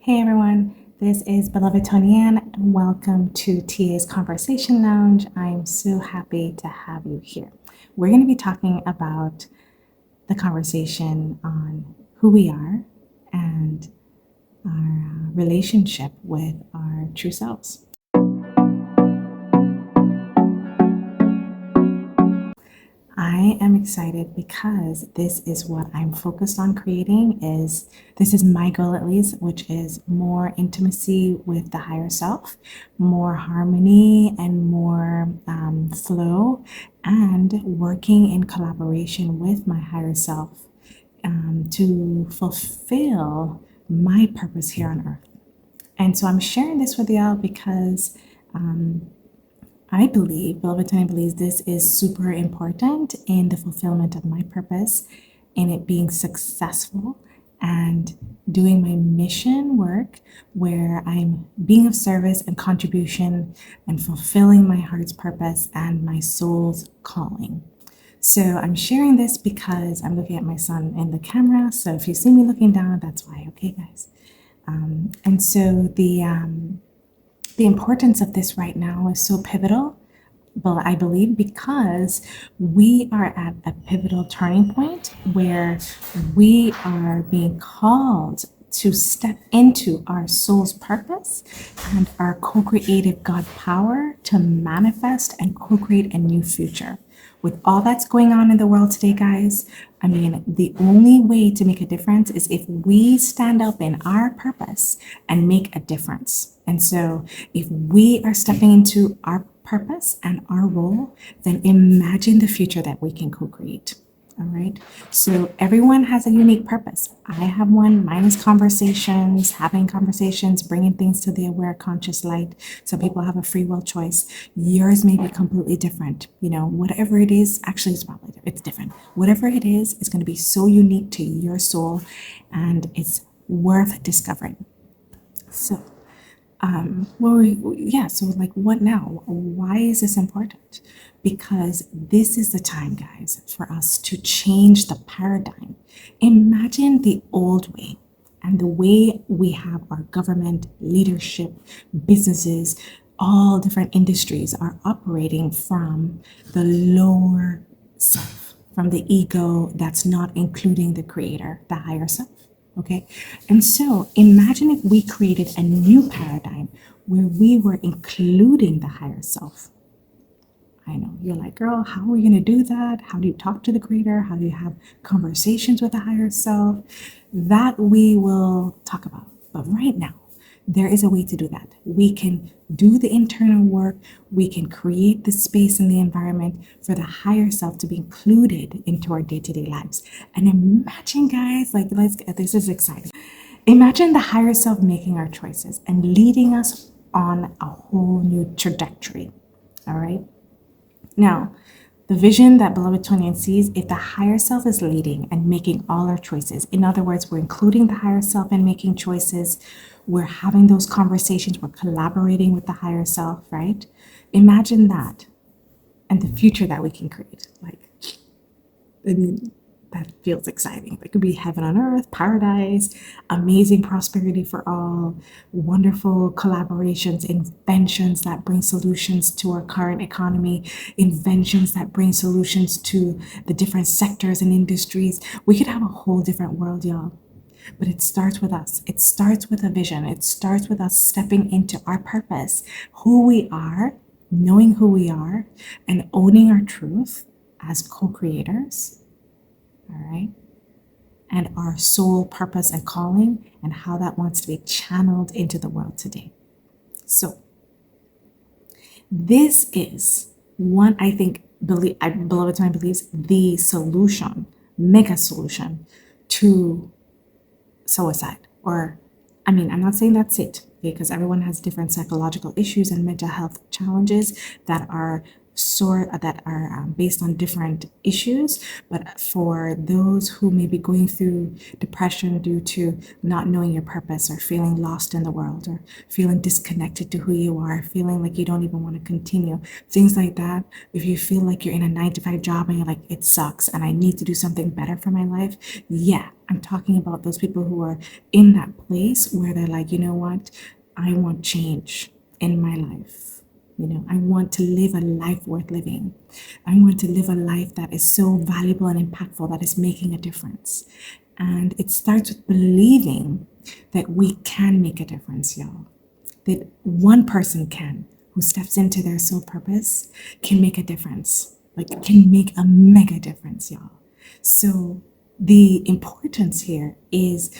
Hey everyone, this is Beloved Tony-Ann and welcome to TA's Conversation Lounge. I'm so happy to have you here. We're going to be talking about the conversation on who we are and our relationship with our true selves. I am excited because this is what I'm focused on creating. This is my goal at least, which is more intimacy with the higher self, more harmony and more flow, and working in collaboration with my higher self to fulfill my purpose here on earth. And so I'm sharing this with y'all because I believe, Beloved Tony believes this is super important in the fulfillment of my purpose, in it being successful and doing my mission work where I'm being of service and contribution and fulfilling my heart's purpose and my soul's calling. So I'm sharing this because I'm looking at my son in the camera. So if you see me looking down, that's why. Okay, guys. And so the importance of this right now is so pivotal, but I believe because we are at a pivotal turning point where we are being called to step into our soul's purpose and our co-creative God power to manifest and co-create a new future. With all that's going on in the world today, guys, I mean, the only way to make a difference is if we stand up in our purpose and make a difference. And so if we are stepping into our purpose and our role, then imagine the future that we can co-create. All right. So everyone has a unique purpose. I have one. Mine is conversations, having conversations, bringing things to the aware conscious light. So people have a free will choice. Yours may be completely different. You know, whatever it is, actually it's different. Whatever it is, it's going to be so unique to your soul and it's worth discovering. So, what now? Why is this important? Because this is the time, guys, for us to change the paradigm. Imagine the old way and the way we have our government, leadership, businesses, all different industries are operating from the lower self, from the ego that's not including the creator, the higher self. Okay. And so imagine if we created a new paradigm where we were including the higher self. I know you're like, girl, how are we going to do that? How do you talk to the creator? How do you have conversations with the higher self? That we will talk about. But right now, there is a way to do that. We can do the internal work. We can create the space and the environment for the higher self to be included into our day-to-day lives. And imagine, guys, this is exciting. Imagine the higher self making our choices and leading us on a whole new trajectory. All right. Now, the vision that Beloved Tony sees, if the higher self is leading and making all our choices, in other words, we're including the higher self in making choices, we're having those conversations, we're collaborating with the higher self, right? Imagine that and the future that we can create. That feels exciting. It could be heaven on earth, paradise, amazing prosperity for all, wonderful collaborations, inventions that bring solutions to our current economy, inventions that bring solutions to the different sectors and industries. We could have a whole different world, y'all. But it starts with us. It starts with a vision. It starts with us stepping into our purpose, who we are, knowing who we are, and owning our truth as co-creators. All right. And our soul purpose and calling and how that wants to be channeled into the world today. So this is one, I think, Beloved Time believes the solution, mega solution to suicide. I'm not saying that's it, okay, because everyone has different psychological issues and mental health challenges that are that are based on different issues. But for those who may be going through depression due to not knowing your purpose or feeling lost in the world or feeling disconnected to who you are, feeling like you don't even want to continue, things like that. If you feel like you're in a 9 to 5 job and you're like, it sucks and I need to do something better for my life, yeah, I'm talking about those people who are in that place where they're like, you know what, I want change in my life. I want to live a life worth living. I want to live a life that is so valuable and impactful that is making a difference. And it starts with believing that we can make a difference, y'all. That one person who steps into their soul purpose, can make a difference. Like, can make a mega difference, y'all. So the importance here is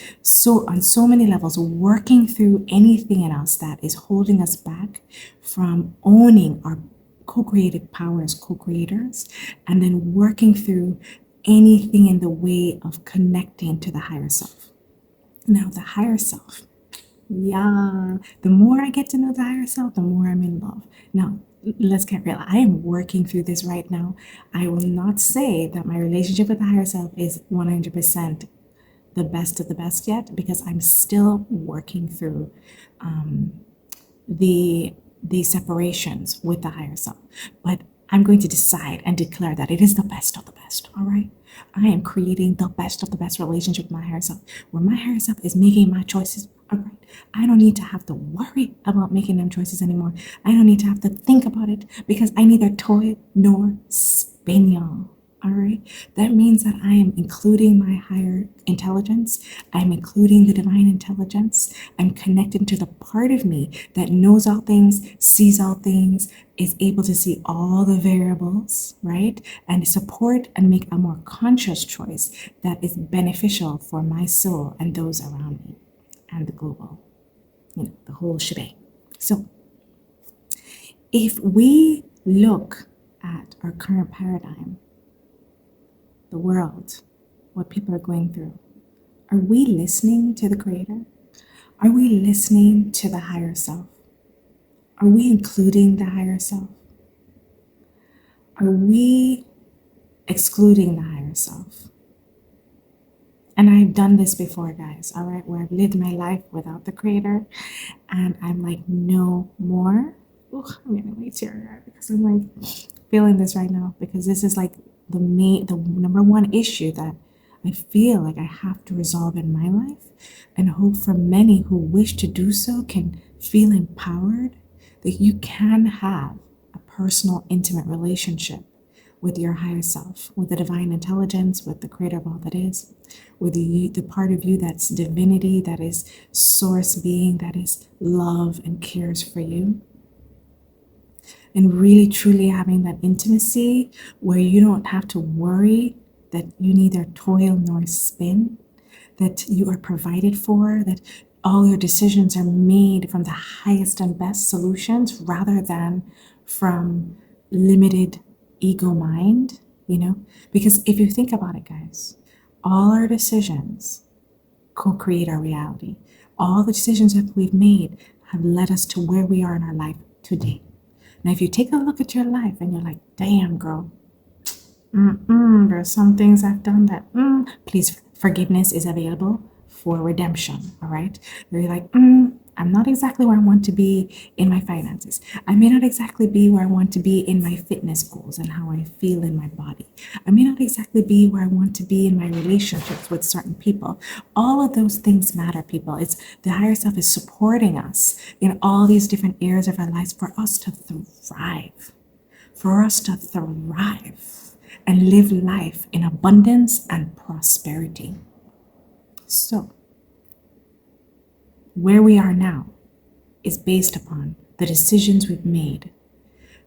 on so many levels, working through anything in us that is holding us back from owning our co-creative power as co-creators, and then working through anything in the way of connecting to the higher self. Now, the higher self, yeah, the more I get to know the higher self, the more I'm in love. Now, let's get real. I am working through this right now. I will not say that my relationship with the higher self is 100% the best of the best yet, because I'm still working through the separations with the higher self. But I'm going to decide and declare that it is the best of the best. All right. I am creating the best of the best relationship with my higher self, where my higher self is making my choices. All right. I don't need to have to worry about making them choices anymore. I don't need to have to think about it, because I neither toil nor spin, y'all. All right. That means that I am including my higher intelligence. I'm including the divine intelligence. I'm connected to the part of me that knows all things, sees all things, is able to see all the variables, right? And support and make a more conscious choice that is beneficial for my soul and those around me and the global, the whole shebang. So if we look at our current paradigm, the world, what people are going through, are we listening to the Creator? Are we listening to the higher self? Are we including the higher self? Are we excluding the higher self? And I've done this before, guys, all right, where I've lived my life without the Creator, and I'm like, no more. Oh, I'm getting way teary-eyed because I'm like feeling this right now, because this is like the number one issue that I feel like I have to resolve in my life, and hope for many who wish to do so can feel empowered that you can have a personal, intimate relationship with your higher self, with the divine intelligence, with the Creator of all that is, with the part of you that's divinity, that is source being, that is love and cares for you. And really truly having that intimacy where you don't have to worry that you neither toil nor spin, that you are provided for, that all your decisions are made from the highest and best solutions rather than from limited ego mind, Because if you think about it, guys, all our decisions co-create our reality. All the decisions that we've made have led us to where we are in our life today. Now, if you take a look at your life and you're like, damn, girl, there's some things I've done that, please, forgiveness is available for redemption, all right? You're like, I'm not exactly where I want to be in my finances. I may not exactly be where I want to be in my fitness goals and how I feel in my body. I may not exactly be where I want to be in my relationships with certain people. All of those things matter, people. It's the higher self is supporting us in all these different areas of our lives for us to thrive, and live life in abundance and prosperity. So, where we are now is based upon the decisions we've made.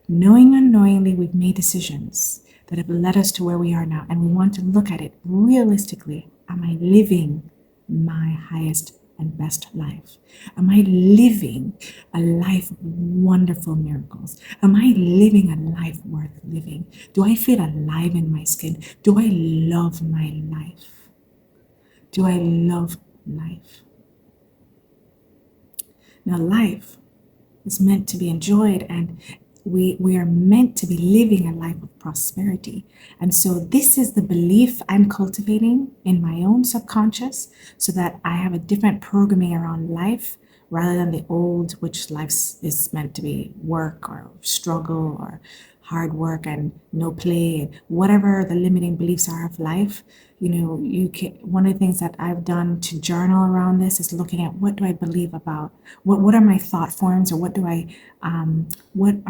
Knowing unknowingly, we've made decisions that have led us to where we are now, and we want to look at it realistically. Am I living my highest and best life? Am I living a life of wonderful miracles? Am I living a life worth living? Do I feel alive in my skin? Do I love my life? Do I love life? Now, life is meant to be enjoyed, and We are meant to be living a life of prosperity. And so this is the belief I'm cultivating in my own subconscious so that I have a different programming around life rather than the old, which life is meant to be work or struggle or hard work and no play, and whatever the limiting beliefs are of life. You can, one of the things that I've done to journal around this is looking at what do I believe about, what are my thought forms, or what are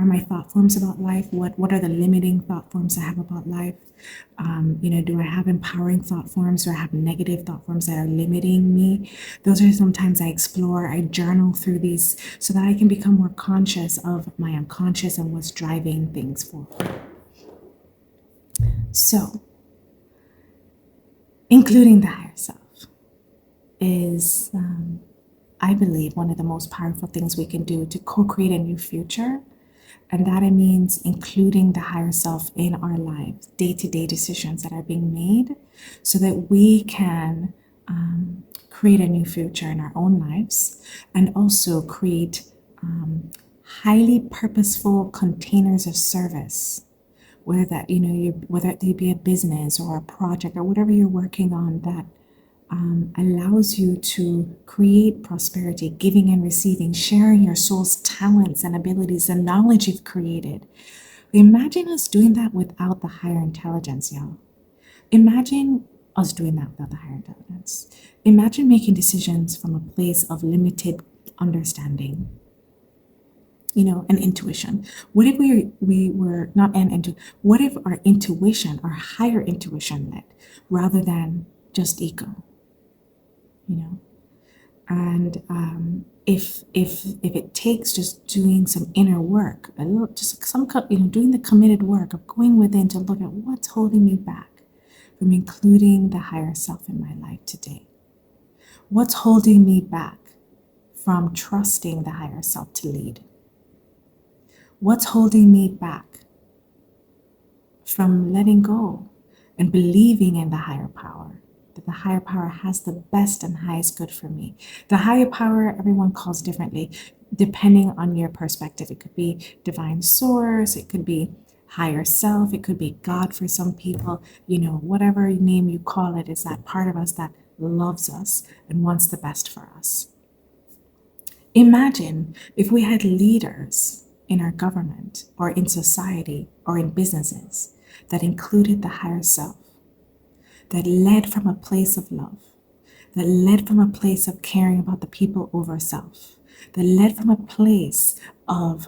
my thought forms about life? What are the limiting thought forms I have about life? Do I have empowering thought forms, or I have negative thought forms that are limiting me? Those are sometimes I explore, I journal through these so that I can become more conscious of my unconscious and what's driving things forward. So, including the higher self is, I believe, one of the most powerful things we can do to co-create a new future. And that it means including the higher self in our lives, day-to-day decisions that are being made so that we can create a new future in our own lives and also create highly purposeful containers of service, whether that, whether it be a business or a project or whatever you're working on that allows you to create prosperity, giving and receiving, sharing your soul's talents and abilities, the knowledge you've created. Imagine us doing that without the higher intelligence, y'all. Imagine us doing that without the higher intelligence. Imagine making decisions from a place of limited understanding, and intuition. What if we were not what if our intuition, our higher intuition led rather than just ego? And if it takes just doing some inner work, a little, just some, doing the committed work of going within to look at what's holding me back from including the higher self in my life today. What's holding me back from trusting the higher self to lead? What's holding me back from letting go and believing in the higher power? That the higher power has the best and highest good for me. The higher power, everyone calls differently, depending on your perspective. It could be divine source, it could be higher self, it could be God for some people. Whatever name you call it, is that part of us that loves us and wants the best for us. Imagine if we had leaders in our government or in society or in businesses that included the higher self, that led from a place of love, that led from a place of caring about the people over self, that led from a place of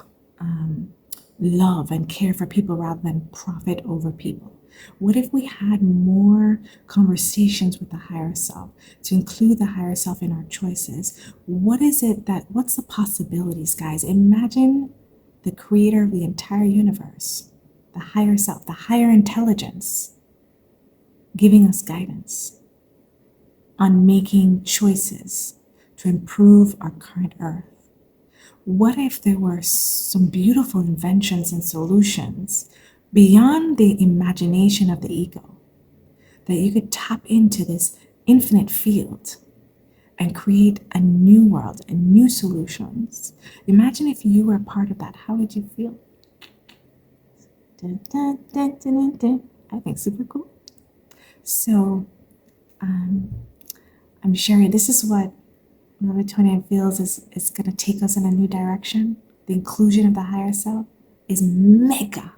love and care for people rather than profit over people. What if we had more conversations with the higher self to include the higher self in our choices? What's the possibilities, guys? Imagine the creator of the entire universe, the higher self, the higher intelligence, giving us guidance on making choices to improve our current earth. What if there were some beautiful inventions and solutions beyond the imagination of the ego, that you could tap into this infinite field and create a new world and new solutions? Imagine if you were part of that. How would you feel? Dun, dun, dun, dun, dun, dun. I think super cool. So I'm sharing, this is what Love 29 feels is going to take us in a new direction. The inclusion of the higher self is mega.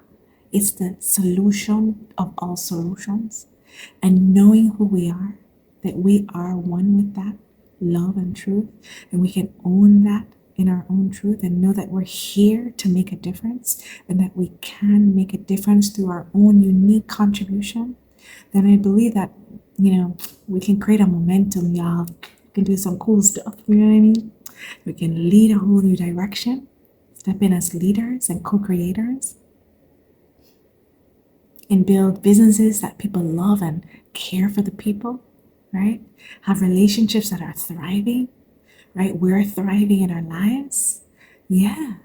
It's the solution of all solutions. And knowing who we are, that we are one with that love and truth, and we can own that in our own truth and know that we're here to make a difference and that we can make a difference through our own unique contribution, then I believe that, we can create a momentum, y'all. We can do some cool stuff, you know what I mean? We can lead a whole new direction, step in as leaders and co-creators, and build businesses that people love and care for the people, right? Have relationships that are thriving, right? We're thriving in our lives. Yeah.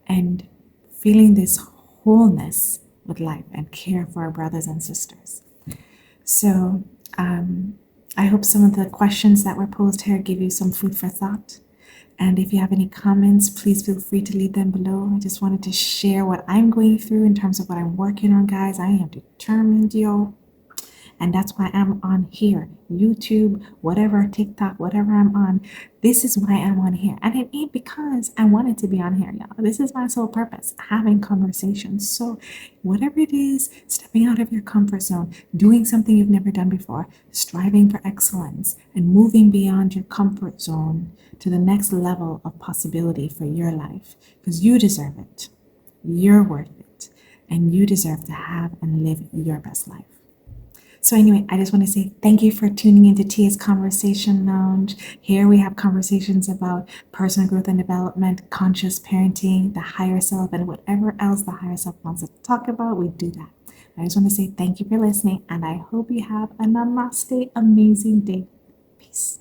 And feeling this wholeness with life and care for our brothers and sisters. So I hope some of the questions that were posed here give you some food for thought. And if you have any comments, please feel free to leave them below. I just wanted to share what I'm going through in terms of what I'm working on, guys. I am determined, yo. And that's why I'm on here. YouTube, whatever, TikTok, whatever I'm on. This is why I'm on here. And it ain't because I wanted to be on here, y'all. This is my sole purpose, having conversations. So whatever it is, stepping out of your comfort zone, doing something you've never done before, striving for excellence, and moving beyond your comfort zone to the next level of possibility for your life. Because you deserve it. You're worth it. And you deserve to have and live your best life. So anyway, I just want to say thank you for tuning into Tia's Conversation Lounge. Here we have conversations about personal growth and development, conscious parenting, the higher self, and whatever else the higher self wants us to talk about, we do that. I just want to say thank you for listening, and I hope you have a namaste amazing day. Peace.